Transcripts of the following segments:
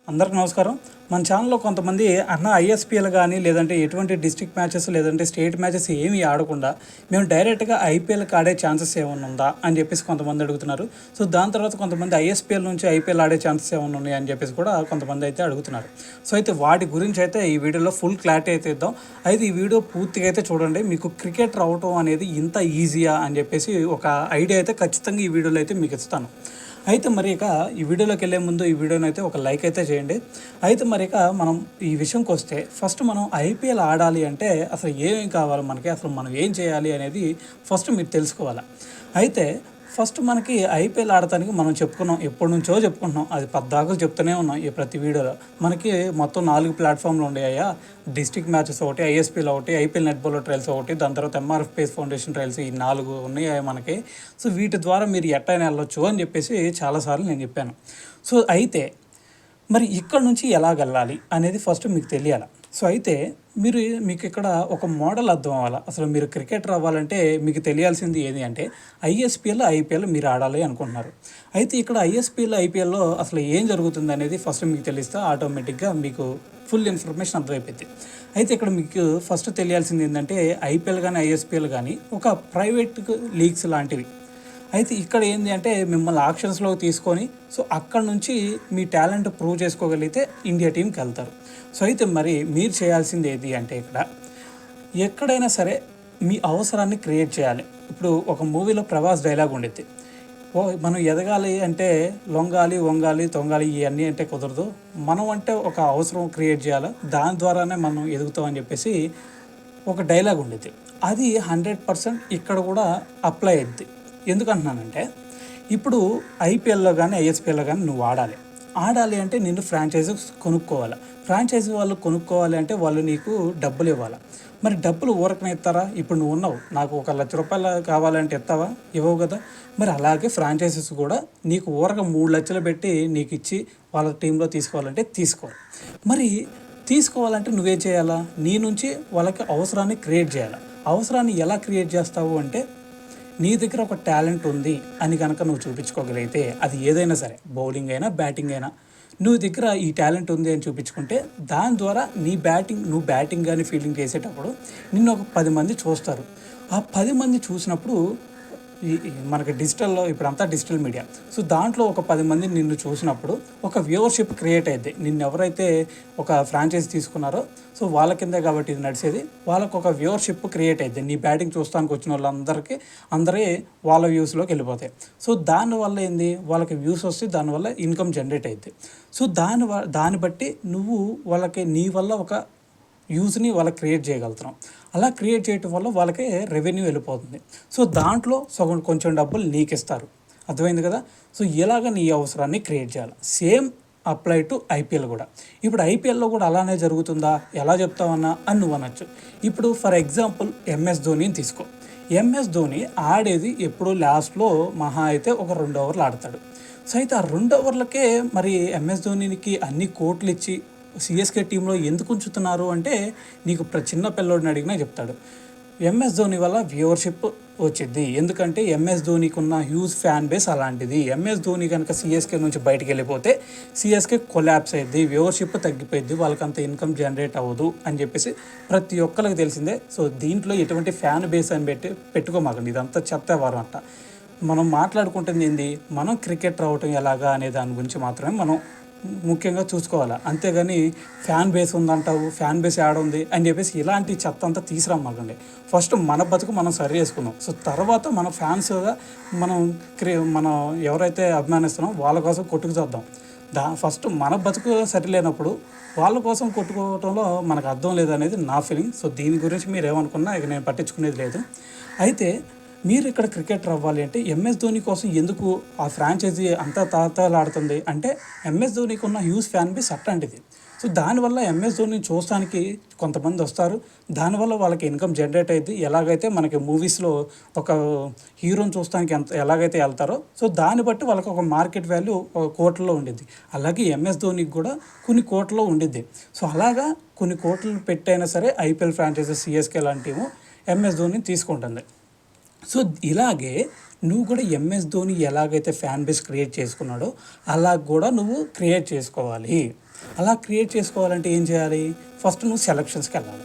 అందరికీ నమస్కారం. మన ఛానల్‌లో కొంతమంది అన్న ఐఎస్‌పీఎల్ గానీ, లేదంటే ఎటువంటి డిస్ట్రిక్ట్ మ్యాచెస్, లేదంటే స్టేట్ మ్యాచెస్ ఏమీ ఆడకుండా మేము డైరెక్ట్‌గా ఐపీఎల్‌కి ఆడే ఛాన్సెస్ ఏమన్నా ఉందా? అని చెప్పేసి కొంతమంది అడుగుతున్నారు. సో, దాని తర్వాత కొంతమంది ఐఎస్‌పీఎల్ నుంచి ఐపీఎల్ ఆడే ఛాన్సెస్ ఏమన్నా ఉన్నాయా? అని చెప్పేసి కూడా కొంతమంది అయితే అడుగుతున్నారు. సో, అయితే వాటి గురించి అయితే ఈ వీడియోలో ఫుల్ క్లారిటీ అయితే ఇద్దాం. అయితే ఈ వీడియో పూర్తిగా అయితే చూడండి. మీకు క్రికెట్ రావటం అనేది ఇంత ఈజీయా? అని చెప్పేసి ఒక ఐడియా అయితే ఖచ్చితంగా ఈ వీడియోలో అయితే మీకు ఇస్తాను. అయితే మరి ఇక ఈ వీడియోలోకి వెళ్ళే ముందు ఈ వీడియోని అయితే ఒక లైక్ అయితే చేయండి. అయితే మరి ఇక మనం ఈ విషయంకి వస్తే ఫస్ట్ మనం ఐపీఎల్ ఆడాలి అంటే అసలు ఏమేమి కావాలి మనకి, అసలు మనం ఏం చేయాలి అనేది ఫస్ట్ మీరు తెలుసుకోవాలి. అయితే ఫస్ట్ మనకి ఐపీఎల్ ఆడటానికి మనం చెప్పుకున్నాం, ఎప్పటి నుంచో చెప్పుకుంటున్నాం, అది పద్దాకులు చెప్తూనే ఉన్నాం ఈ ప్రతి వీడియోలో. మనకి మొత్తం 4 ప్లాట్ఫామ్లు ఉండేయా, డిస్ట్రిక్ట్ మ్యాచెస్ ఒకటి, ఐఎస్పీఎల్ ఒకటి, ఐపీఎల్ నెట్ బౌలర్ ట్రయల్స్ ఒకటి, దాని తర్వాత ఎంఆర్ఎఫ్ పేస్ ఫౌండేషన్ ట్రయల్స్, ఈ 4 ఉన్నాయి మనకి. సో వీటి ద్వారా మీరు ఎట్టైనా వెళ్ళొచ్చు అని చెప్పేసి చాలాసార్లు నేను చెప్పాను. సో అయితే మరి ఇక్కడ నుంచి ఎలాగెళ్ళాలి అనేది ఫస్ట్ మీకు తెలియాలి. సో అయితే మీకు ఇక్కడ ఒక మోడల్ అర్థం అవ్వాలి. అసలు మీరు క్రికెటర్ అవ్వాలంటే మీకు తెలియాల్సింది ఏది అంటే ఐఎస్పీఎల్, ఐపీఎల్ మీరు ఆడాలి అనుకుంటున్నారు. అయితే ఇక్కడ ఐఎస్పీఎల్, ఐపీఎల్లో అసలు ఏం జరుగుతుంది అనేది ఫస్ట్ మీకు తెలిస్తే ఆటోమేటిక్గా మీకు ఫుల్ ఇన్ఫర్మేషన్ అర్థమైపోద్ది. అయితే ఇక్కడ మీకు ఫస్ట్ తెలియాల్సింది ఏంటంటే ఐపీఎల్ కానీ, ఐఎస్పీఎల్ కానీ ఒక ప్రైవేట్ లీగ్స్ లాంటివి. అయితే ఇక్కడ ఏంది అంటే మిమ్మల్ని ఆక్షన్స్లోకి తీసుకొని సో అక్కడ నుంచి మీ టాలెంట్ ప్రూవ్ చేసుకోగలిగితే ఇండియా టీంకి వెళ్తారు. సో అయితే మరి మీరు చేయాల్సింది ఏది అంటే ఇక్కడ ఎక్కడైనా సరే మీ అవసరాన్ని క్రియేట్ చేయాలి. ఇప్పుడు ఒక మూవీలో ప్రభాస్ డైలాగ్ ఉండిద్ది, మనం ఎదగాలి అంటే లొంగాలి, వంగాలి, తొంగాలి ఇవన్నీ అంటే కుదరదు, మనం అంటే ఒక అవసరం క్రియేట్ చేయాలి, దాని ద్వారానే మనం ఎదుగుతాం అని చెప్పేసి ఒక డైలాగ్ ఉండిద్ది. అది 100% ఇక్కడ కూడా అప్లై అయ్యిద్ది. ఎందుకంటున్నానంటే ఇప్పుడు ఐపీఎల్లో కానీ, ఐఎస్పీఎల్లో కానీ నువ్వు ఆడాలి అంటే నిన్ను ఫ్రాంచైజీ కొనుక్కోవాలి. ఫ్రాంచైజీ వాళ్ళు కొనుక్కోవాలి అంటే వాళ్ళు నీకు డబ్బులు ఇవ్వాలి. మరి డబ్బులు ఊరకనే ఇస్తారా? ఇప్పుడు నువ్వు ఉన్నావు, నాకు ₹1,00,000 కావాలంటే ఇస్తావా? ఇవ్వవు కదా. మరి అలాగే ఫ్రాంచైజీస్ కూడా నీకు ఊరక 3,00,000 పెట్టి నీకు ఇచ్చి వాళ్ళ టీంలో తీసుకోవాలంటే తీసుకో. మరి తీసుకోవాలంటే నువ్వేం చేయాలా? నీ నుంచి వాళ్ళకి అవసరాన్ని క్రియేట్ చేయాలి. అవసరాన్ని ఎలా క్రియేట్ చేస్తావు అంటే నీ దగ్గర ఒక టాలెంట్ ఉంది అని కనుక నువ్వు చూపించుకోగలిగితే, అది ఏదైనా సరే, బౌలింగ్ అయినా బ్యాటింగ్ అయినా, నువ్వు దగ్గర ఈ టాలెంట్ ఉంది అని చూపించుకుంటే దాని ద్వారా నువ్వు బ్యాటింగ్ కానీ ఫీల్డింగ్ చేసేటప్పుడు నిన్ను ఒక 10 మంది చూస్తారు. ఆ 10 మంది చూసినప్పుడు మనకి డిజిటల్లో ఇప్పుడంతా డిజిటల్ మీడియా, సో దాంట్లో ఒక 10 మంది నిన్ను చూసినప్పుడు ఒక వ్యూవర్షిప్ క్రియేట్ అయ్యింది. నిన్ను ఎవరైతే ఒక ఫ్రాంచైజీ తీసుకున్నారో సో వాళ్ళ కిందే కాబట్టి ఇది నడిచేది, వాళ్ళకు ఒక వ్యూవర్షిప్ క్రియేట్ అయ్యింది. నీ బ్యాటింగ్ చూస్తానికి వచ్చిన వాళ్ళందరే వాళ్ళ వ్యూస్లోకి వెళ్ళిపోతాయి. సో దానివల్ల ఏంది, వాళ్ళకి వ్యూస్ వస్తే దానివల్ల ఇన్కమ్ జనరేట్ అయ్యింది. సో దాన్ని బట్టి నువ్వు నీ వల్ల ఒక యూజ్ని వాళ్ళకి క్రియేట్ చేయగలుగుతున్నాం. అలా క్రియేట్ చేయటం వల్ల వాళ్ళకి రెవెన్యూ వెళ్ళిపోతుంది. సో దాంట్లో కొంచెం డబ్బులు నీకు ఇస్తారు. అర్థమైంది కదా. సో ఇలాగ నీ అవసరాన్ని క్రియేట్ చేయాలి. సేమ్ అప్లై టు ఐపీఎల్ కూడా. ఇప్పుడు ఐపీఎల్లో కూడా అలానే జరుగుతుందా, ఎలా చెప్తావన్నా అని నువ్వు అనొచ్చు. ఇప్పుడు ఫర్ ఎగ్జాంపుల్ ఎంఎస్ ధోనిని తీసుకో. ఎంఎస్ ధోని ఆడేది ఎప్పుడు లాస్ట్లో మహా అయితే ఒక 2 ఓవర్లు ఆడతాడు. సో అయితే ఆ 2 ఓవర్లకే మరి ఎంఎస్ ధోనికి అన్ని కోట్లు ఇచ్చి సిఎస్కే టీంలో ఎందుకు ఉంచుతున్నారు అంటే నీకు చిన్న పిల్లోడిని అడిగినా చెప్తాడు, ఎంఎస్ ధోని వల్ల వ్యూవర్షిప్ వచ్చింది. ఎందుకంటే ఎంఎస్ ధోనికి ఉన్న హ్యూజ్ ఫ్యాన్ బేస్ అలాంటిది. ఎంఎస్ ధోని కనుక సిఎస్కే నుంచి బయటికి వెళ్ళిపోతే సిఎస్కే కొలాప్స్ అయ్యింది, వ్యూవర్షిప్ తగ్గిపోయింది, వాళ్ళకంత ఇన్కమ్ జనరేట్ అవ్వదు అని చెప్పేసి ప్రతి ఒక్కరికి తెలిసిందే. సో దీంట్లో ఎటువంటి ఫ్యాన్ బేస్ అని పెట్టుకోమాకండి, ఇదంతా చెత్తవారం అంట. మనం మాట్లాడుకుంటుంది ఏంది, మనం క్రికెట్ రావటం ఎలాగా అనే దాని గురించి మాత్రమే మనం ముఖ్యంగా చూసుకోవాలి. అంతేగాని ఫ్యాన్ బేస్ ఉందంటావు, ఫ్యాన్ బేస్ యాడ్ ఉంది అని చెప్పేసి ఇలాంటి చెత్త అంతా తీసుకురామాకండి. ఫస్ట్ మన బతుకు మనం సరి చేసుకుందాం. సో తర్వాత మన ఫ్యాన్స్గా మనం ఎవరైతే అభిమానిస్తున్నామో వాళ్ళ కోసం కొట్టుకు చేద్దాం. ఫస్ట్ మన బతుకు సరి లేనప్పుడు వాళ్ళ కోసం కొట్టుకోవడంలో మనకు అర్థం లేదనేది నా ఫీలింగ్. సో దీని గురించి మీరు ఏమనుకున్నా ఇక నేను పట్టించుకునేది లేదు. అయితే మీరు ఇక్కడ క్రికెటర్ అవ్వాలి అంటే ఎంఎస్ ధోని కోసం ఎందుకు ఆ ఫ్రాంచైజీ అంతా తాతలాడుతుంది అంటే ఎంఎస్ ధోనికి ఉన్న హ్యూజ్ ఫ్యాన్ బేస్ అట్లాంటిది. సో దానివల్ల ఎంఎస్ ధోనిని చూడటానికి కొంతమంది వస్తారు, దానివల్ల వాళ్ళకి ఇన్కమ్ జనరేట్ అయ్యింది. ఎలాగైతే మనకి మూవీస్లో ఒక హీరోని చూడటానికి ఎలాగైతే వెళ్తారో సో దాన్ని బట్టి వాళ్ళకి ఒక మార్కెట్ వాల్యూ కోట్లలో ఉండిద్ది. అలాగే ఎంఎస్ ధోనికి కూడా కొన్ని కోట్లలో ఉండిద్ది. సో అలాగా కొన్ని కోట్లు పెట్టైనా సరే ఐపీఎల్ ఫ్రాంచైజీ సిఎస్కే లాంటివి ఎంఎస్ ధోనిని తీసుకుంటుంది. సో ఇలాగే నువ్వు కూడా ఎంఎస్ ధోని ఎలాగైతే ఫ్యాన్ బేస్ క్రియేట్ చేసుకున్నాడో అలా కూడా నువ్వు క్రియేట్ చేసుకోవాలి. అలా క్రియేట్ చేసుకోవాలంటే ఏం చేయాలి? ఫస్ట్ నువ్వు సెలక్షన్స్కి వెళ్ళాలి.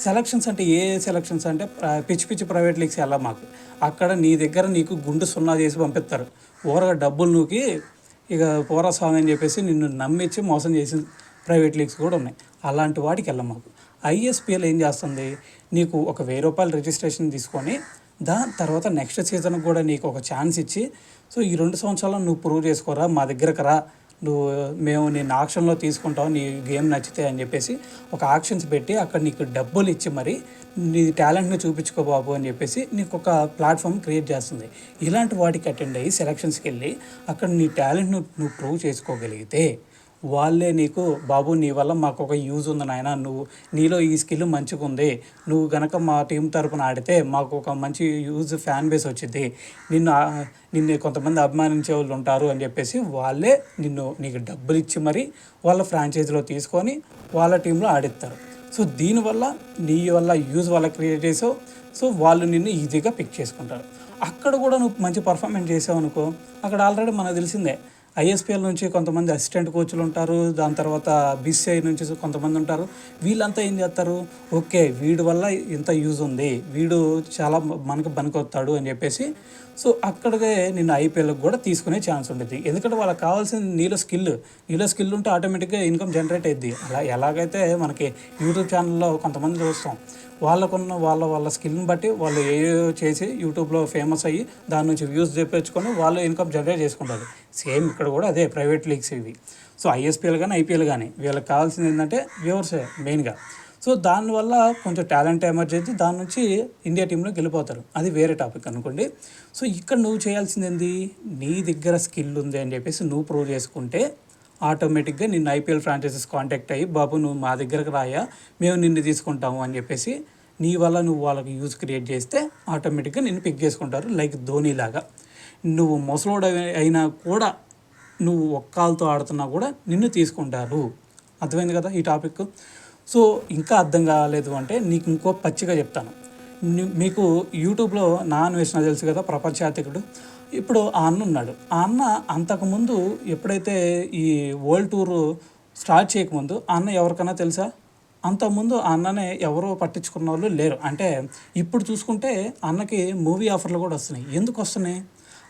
సెలక్షన్స్ అంటే ఏ సెలక్షన్స్ అంటే పిచ్చి పిచ్చి ప్రైవేట్ లీగ్స్ వెళ్ళా మాకు. అక్కడ నీ దగ్గర నీకు గుండు సున్నా చేసి పంపిస్తారు. ఊరగా డబ్బులు నూకి ఇక పోరా స్వామి అని చెప్పేసి నిన్ను నమ్మించి మోసం చేసిన ప్రైవేట్ లీగ్స్ కూడా ఉన్నాయి. అలాంటి వాటికి వెళ్ళాం మాకు. ఐఎస్పిఎల్ ఏం చేస్తుంది, నీకు ఒక రూ. 1000 రిజిస్ట్రేషన్ తీసుకొని దాని తర్వాత నెక్స్ట్ సీజన్కి కూడా నీకు ఒక ఛాన్స్ ఇచ్చి, సో ఈ 2 సంవత్సరాలు నువ్వు ప్రూవ్ చేసుకోరా, మా దగ్గరకు రా, మేము నేను ఆక్షన్లో తీసుకుంటాం నీ గేమ్ నచ్చితే అని చెప్పేసి ఒక ఆక్షన్స్ పెట్టి అక్కడ నీకు డబ్బులు ఇచ్చి మరి నీ టాలెంట్ని చూపించుకో బాబు అని చెప్పేసి నీకు ఒక ప్లాట్ఫామ్ క్రియేట్ చేస్తుంది. ఇలాంటి వాటికి అటెండ్ అయ్యి సెలక్షన్స్కి వెళ్ళి అక్కడ నీ టాలెంట్ను నువ్వు ప్రూవ్ చేసుకోగలిగితే వాళ్ళే నీకు బాబు నీ వల్ల మాకు ఒక యూజ్ ఉంది నాయన, నీలో ఈ స్కిల్ మంచిగా ఉంది, నువ్వు గనక మా టీం తరపున ఆడితే మాకు ఒక మంచి యూజ్ ఫ్యాన్ బేస్ వచ్చింది, నిన్ను కొంతమంది అభిమానించే వాళ్ళు ఉంటారు అని చెప్పేసి వాళ్ళే నీకు డబ్బులు ఇచ్చి మరి వాళ్ళ ఫ్రాంచైజీలో తీసుకొని వాళ్ళ టీంలో ఆడిస్తారు. సో దీనివల్ల నీ వల్ల యూజ్ వాళ్ళ క్రియేట్ చేసావు, సో వాళ్ళు నిన్ను ఈజీగా పిక్ చేసుకుంటారు. అక్కడ కూడా నువ్వు మంచి పర్ఫార్మెన్స్ చేసావు అనుకో, అక్కడ ఆల్రెడీ మనకు తెలిసిందే ఐఎస్పిఎల్ నుంచి కొంతమంది అసిస్టెంట్ కోచ్లు ఉంటారు, దాని తర్వాత బీసీఐ నుంచి కొంతమంది ఉంటారు. వీళ్ళంతా ఏం చేస్తారు, ఓకే వీడి వల్ల ఇంత యూజ్ ఉంది, వీడు చాలా మనకు పనికొస్తాడు అని చెప్పేసి సో అక్కడికే నిన్ను ఐపీఎల్కి కూడా తీసుకునే ఛాన్స్ ఉంటుంది. ఎందుకంటే వాళ్ళకి కావాల్సింది నీలో స్కిల్ ఉంటే ఆటోమేటిక్గా ఇన్కమ్ జనరేట్ అయ్యిద్ది. అలా ఎలాగైతే మనకి యూట్యూబ్ ఛానల్లో కొంతమంది చూస్తాం, వాళ్ళకున్న వాళ్ళ స్కిల్ని బట్టి వాళ్ళు ఏవో చేసి యూట్యూబ్లో ఫేమస్ అయ్యి దాని నుంచి వ్యూస్ తెప్పించుకొని వాళ్ళు ఇన్కమ్ జనరేట్ చేసుకుంటారు. సేమ్ ఇక్కడ కూడా అదే ప్రైవేట్ లీగ్స్ ఇవి. సో ఐఎస్పిఎల్ కానీ ఐపీఎల్ కానీ వీళ్ళకి కావాల్సింది ఏంటంటే వ్యూవర్సే మెయిన్గా. సో దానివల్ల కొంచెం టాలెంట్ ఎమర్జెన్సీ దాని నుంచి ఇండియా టీంలోకి వెళ్ళిపోతారు, అది వేరే టాపిక్ అనుకోండి. సో ఇక్కడ నువ్వు చేయాల్సింది ఏంది, నీ దగ్గర స్కిల్ ఉంది అని చెప్పేసి నువ్వు ప్రూవ్ చేసుకుంటే ఆటోమేటిక్గా నిన్ను ఐపీఎల్ ఫ్రాంచైజెస్ కాంటాక్ట్ అయ్యి బాబు నువ్వు మా దగ్గరకు రాయా, మేము నిన్ను తీసుకుంటాము అని చెప్పేసి నీ వల్ల నువ్వు వాళ్ళకి యూజ్ క్రియేట్ చేస్తే ఆటోమేటిక్గా నిన్ను పిక్ చేసుకుంటారు. లైక్ ధోనీలాగా నువ్వు ముసలోడు అయినా కూడా నువ్వు ఒక్కాలతో ఆడుతున్నా కూడా నిన్ను తీసుకుంటారు. అర్థమైంది కదా ఈ టాపిక్. సో ఇంకా అర్థం కాలేదు అంటే నీకు ఇంకో పచ్చిగా చెప్తాను. మీకు యూట్యూబ్లో నాన్ వేసిన తెలుసు కదా, ప్రపంచాతికుడు. ఇప్పుడు ఆ అన్న ఉన్నాడు. ఆ అన్న అంతకుముందు ఎప్పుడైతే ఈ వరల్డ్ టూర్ స్టార్ట్ చేయకముందు ఆ అన్న ఎవరికైనా తెలుసా? అంతకుముందు ఆ అన్ననే ఎవరో పట్టించుకున్న వాళ్ళు లేరు. అంటే ఇప్పుడు చూసుకుంటే అన్నకి మూవీ ఆఫర్లు కూడా వస్తున్నాయి. ఎందుకు వస్తున్నాయి?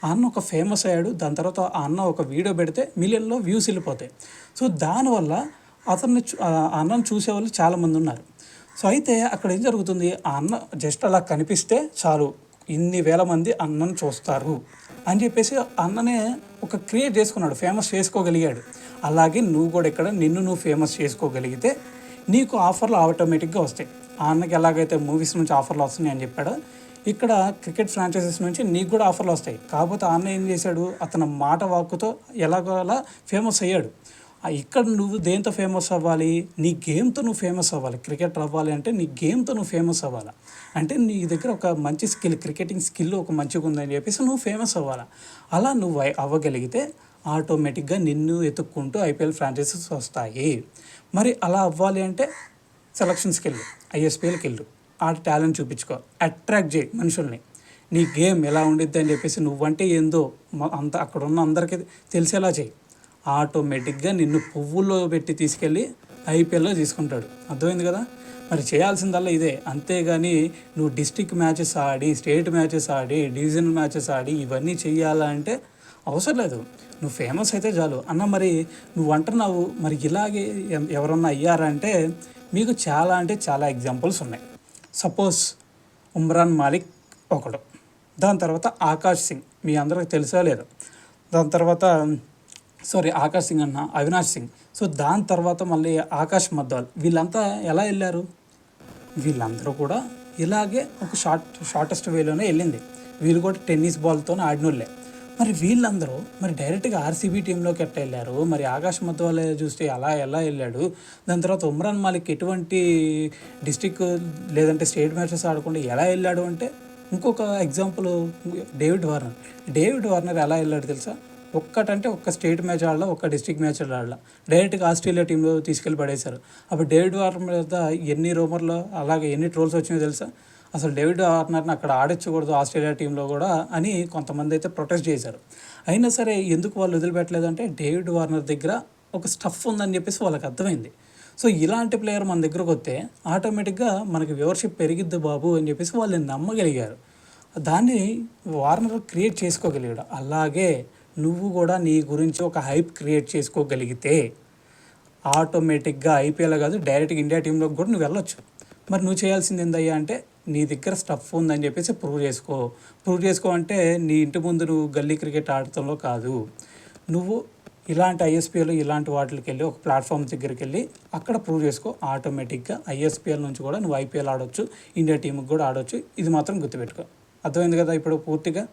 ఆ అన్న ఒక ఫేమస్ అయ్యాడు, దాని తర్వాత ఆ అన్న ఒక వీడియో పెడితే మిలియన్లో వ్యూస్ వెళ్ళిపోతాయి. సో దానివల్ల ఆ అన్నను చూసేవాళ్ళు చాలామంది ఉన్నారు. సో అయితే అక్కడ ఏం జరుగుతుంది, ఆ అన్న జస్ట్ అలా కనిపిస్తే చాలు ఇన్ని వేల మంది అన్నను చూస్తారు అని చెప్పేసి అన్ననే ఒక క్రియేట్ చేసుకున్నాడు, ఫేమస్ చేసుకోగలిగాడు. అలాగే నువ్వు కూడా ఇక్కడ నువ్వు ఫేమస్ చేసుకోగలిగితే నీకు ఆఫర్లు ఆటోమేటిక్గా వస్తాయి. ఆ అన్నకి ఎలాగైతే మూవీస్ నుంచి ఆఫర్లు వస్తున్నాయి అని చెప్పాడో, ఇక్కడ క్రికెట్ ఫ్రాంచైజెస్ నుంచి నీకు కూడా ఆఫర్లు వస్తాయి. కాకపోతే ఆ అన్న ఏం చేశాడు, అతని మాట వాక్కుతో ఎలాగోలా ఫేమస్ అయ్యాడు. ఇక్కడ నువ్వు దేంతో ఫేమస్ అవ్వాలి, నీ గేమ్తో నువ్వు ఫేమస్ అవ్వాలి. క్రికెటర్ అవ్వాలి అంటే నీ గేమ్తో నువ్వు ఫేమస్ అవ్వాలి. అంటే నీ దగ్గర ఒక మంచి స్కిల్, క్రికెటింగ్ స్కిల్ ఒక మంచిగా ఉందని చెప్పేసి నువ్వు ఫేమస్ అవ్వాలి. అలా నువ్వు అవ్వగలిగితే ఆటోమేటిక్గా నిన్ను ఎత్తుక్కుంటూ ఐపీఎల్ ఫ్రాంచైజెస్ వస్తాయి. మరి అలా అవ్వాలి అంటే సెలక్షన్స్కి వెళ్ళు, ఐఎస్పిఎల్కి వెళ్ళు, ఆ టాలెంట్ చూపించుకో, అట్రాక్ట్ చేయి మనుషుల్ని. నీ గేమ్ ఎలా ఉండిద్ది అని చెప్పేసి నువ్వంటే ఏందో అంత అక్కడ ఉన్న అందరికీ తెలిసేలా చేయి. ఆటోమేటిక్గా నిన్ను పువ్వుల్లో పెట్టి తీసుకెళ్ళి ఐపీఎల్లో తీసుకుంటాడు. అర్థమైంది కదా. మరి చేయాల్సిందల్లా ఇదే. అంతేగాని నువ్వు డిస్ట్రిక్ట్ మ్యాచెస్ ఆడి, స్టేట్ మ్యాచెస్ ఆడి, డివిజనల్ మ్యాచెస్ ఆడి ఇవన్నీ చెయ్యాలంటే అవసరం లేదు. నువ్వు ఫేమస్ అయితే చాలు అన్న. మరి నువ్వు అంటున్నావు, మరి ఇలాగే ఎవరన్నా అయ్యారంటే మీకు చాలా అంటే చాలా ఎగ్జాంపుల్స్ ఉన్నాయి. సపోజ్ ఉమ్రాన్ మాలిక్ ఒకడు, దాని తర్వాత ఆకాష్ సింగ్, మీ అందరికి తెలుసా లేదు, దాని తర్వాత ఆకాష్ సింగ్ అన్న అవినాష్ సింగ్. సో దాని తర్వాత మళ్ళీ ఆకాష్ మద్వాల్. వీళ్ళంతా ఎలా వెళ్ళారు, వీళ్ళందరూ కూడా ఇలాగే ఒక షార్టెస్ట్ వేలోనే వెళ్ళింది. వీళ్ళు కూడా టెన్నిస్ బాల్తో ఆడినోళ్ళే. మరి వీళ్ళందరూ మరి డైరెక్ట్గా ఆర్సీబీ టీంలోకి ఎట్లా వెళ్ళారు, మరి ఆకాష్ మద్వాల్ చూస్తే ఎలా వెళ్ళాడు, దాని తర్వాత ఉమ్రాన్ మాలిక్ ఎటువంటి డిస్ట్రిక్ట్ లేదంటే స్టేట్ మ్యాచెస్ ఆడకుండా ఎలా వెళ్ళాడు అంటే, ఇంకొక ఎగ్జాంపుల్ డేవిడ్ వార్నర్ ఎలా వెళ్ళాడు తెలుసా? ఒక్క స్టేట్ మ్యాచ్ ఆడలా, ఒక్క డిస్ట్రిక్ట్ మ్యాచ్ ఆడలా, డైరెక్ట్గా ఆస్ట్రేలియా టీంలో తీసుకెళ్ళి పడేశారు. అప్పుడు డేవిడ్ వార్నర్ మీద ఎన్ని రూమర్లు అలాగే ఎన్ని ట్రోల్స్ వచ్చినాయో తెలుసా? అసలు డేవిడ్ వార్నర్ని అక్కడ ఆడించకూడదు ఆస్ట్రేలియా టీంలో కూడా అని కొంతమంది అయితే ప్రొటెస్ట్ చేశారు. అయినా సరే ఎందుకు వాళ్ళు వదిలిపెట్టలేదంటే డేవిడ్ వార్నర్ దగ్గర ఒక స్టఫ్ ఉందని చెప్పేసి వాళ్ళకి అర్థమైంది. సో ఇలాంటి ప్లేయర్ మన దగ్గరకు వస్తే ఆటోమేటిక్గా మనకి వ్యూవర్షిప్ పెరిగిద్ది బాబు అని చెప్పేసి వాళ్ళు నమ్మగలిగారు. దాన్ని వార్నర్ క్రియేట్ చేసుకోగలిగాడు. అలాగే నువ్వు కూడా నీ గురించి ఒక హైప్ క్రియేట్ చేసుకోగలిగితే ఆటోమేటిక్గా ఐపీఎల్ కాదు, డైరెక్ట్గా ఇండియా టీంలోకి కూడా నువ్వు వెళ్ళొచ్చు. మరి నువ్వు చేయాల్సింది ఏందయ్యా అంటే నీ దగ్గర స్టఫ్ ఉందని చెప్పేసి ప్రూవ్ చేసుకో అంటే నీ ఇంటి ముందు నువ్వు గల్లీ క్రికెట్ ఆడటంలో కాదు, నువ్వు ఇలాంటి ఐఎస్పీఎల్ ఇలాంటి వాటికి వెళ్ళి ఒక ప్లాట్ఫామ్ దగ్గరికి వెళ్ళి అక్కడ ప్రూవ్ చేసుకో. ఆటోమేటిక్గా ఐఎస్పీఎల్ నుంచి కూడా నువ్వు ఐపీఎల్ ఆడొచ్చు, ఇండియా టీంకి కూడా ఆడొచ్చు. ఇది మాత్రం గుర్తుపెట్టుకో. అర్థమైంది కదా ఇప్పుడు పూర్తిగా.